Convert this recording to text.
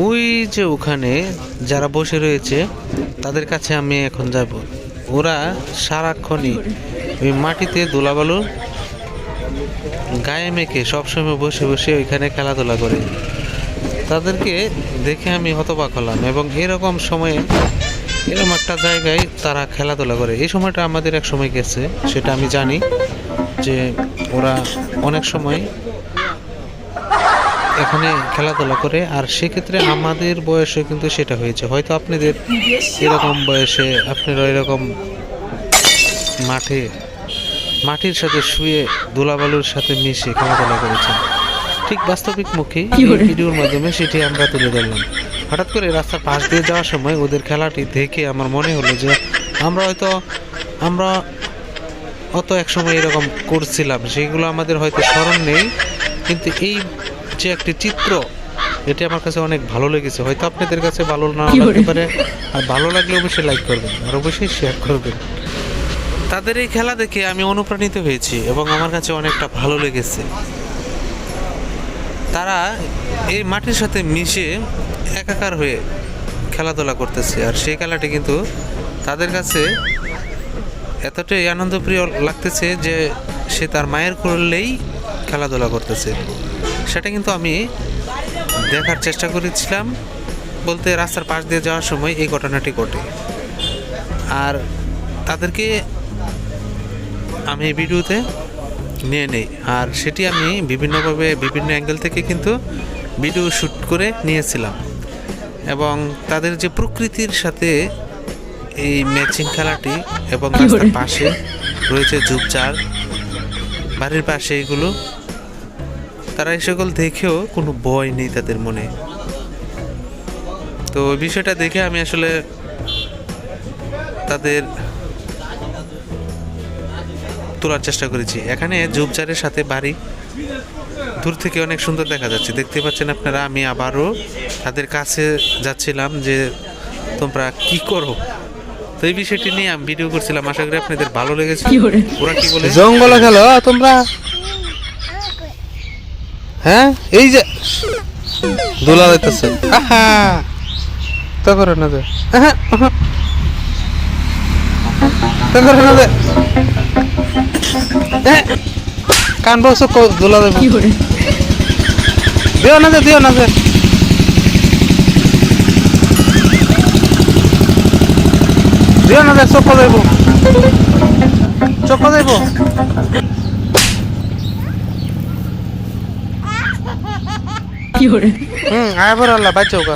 ওই যে ওখানে যারা বসে রয়েছে তাদের কাছে আমি এখন যাব। ওরা সারাক্ষণই ওই মাটিতে ধুলাবালু গায়ে মেখে সবসময় বসে বসে ওইখানে খেলাধুলা করে। তাদেরকে দেখে আমি হতবাক হলাম, এবং এরকম সময়ে এরকম একটা জায়গায় তারা খেলাধুলা করে। এই সময়টা আমাদের এক সময় গেছে, সেটা আমি জানি যে ওরা অনেক সময় এখানে খেলাধুলা করে। আর সেক্ষেত্রে আমাদের বয়সে কিন্তু সেটা হয়েছে, হয়তো আপনাদের এরকম বয়সে আপনারা এরকম মাটির সাথে শুয়ে ধুলাবালুর সাথে মিশে খেলাধুলা করেছেন। ঠিক বাস্তবিক মুখে ভিডিওর মাধ্যমে সেটি আমরা তুলে ধরলাম। হঠাৎ করে রাস্তার পাশ দিয়ে যাওয়ার সময় ওদের খেলাটি দেখে আমার মনে হলো যে আমরা অত এক সময় এরকম করছিলাম, সেগুলো আমাদের হয়তো স্মরণ নেই, কিন্তু এই যে একটি চিত্র, এটি আমার কাছে অনেক ভালো লেগেছে। হয়তো আপনাদের কাছে ভালো না লাগতে পারে, আর ভালো লাগলে অবশ্যই লাইক করবেন আর অবশ্যই শেয়ার করবেন। তাদের এই খেলা দেখে আমি অনুপ্রাণিত হয়েছি এবং আমার কাছে অনেকটা ভালো লেগেছে। তারা এই মাটির সাথে মিশে একাকার হয়ে খেলাধুলা করতেছে, আর সেই খেলাটি কিন্তু তাদের কাছে এতটাই আনন্দপ্রিয় লাগতেছে যে সে তার মায়ের করলেই খেলাধুলা করতেছে। সেটা কিন্তু আমি দেখার চেষ্টা করেছিলাম, বলতে রাস্তার পাশ দিয়ে যাওয়ার সময় এই ঘটনাটি ঘটে। আর তাদেরকে আমি ভিডিওতে নিয়ে নেই, আর সেটি আমি বিভিন্নভাবে বিভিন্ন অ্যাঙ্গেল থেকে কিন্তু ভিডিও শ্যুট করে নিয়েছিলাম। এবং তাদের যে প্রকৃতির সাথে এই ম্যাচিং খেলাটি, এবং রাস্তার পাশে রয়েছে ঝোপঝাড়, বাড়ির পাশে এগুলো, তারা এই সকল দেখেও কোনো ভয় নেই তাদের মনে। তো ওই বিষয়টা দেখে আমি আসলে তাদের তোলার চেষ্টা করেছি। এখানে ঝোপঝাড়ের সাথে বাড়ি দূর থেকে অনেক সুন্দর দেখা যাচ্ছে, দেখতে পাচ্ছেন আপনারা। আমি আবারও তাদের কাছে যাচ্ছিলাম যে তোমরা কি করো, তো এই বিষয়টি নিয়ে আমি ভিডিও করছিলাম। আশা করি আপনাদের ভালো লেগেছে। ওরা কি বলে, জঙ্গলে খেলো তোমরা? হ্যাঁ, এই যে দোলা দিতেছে, তা করে না যে, তা করে না যে, কান বসে দোলা দেব, দিও না যে, দিও না যে, দিও না যে, চোখ দেব, চোখ দেব। আয় বড় আল্লাহ বাঁচাও গা।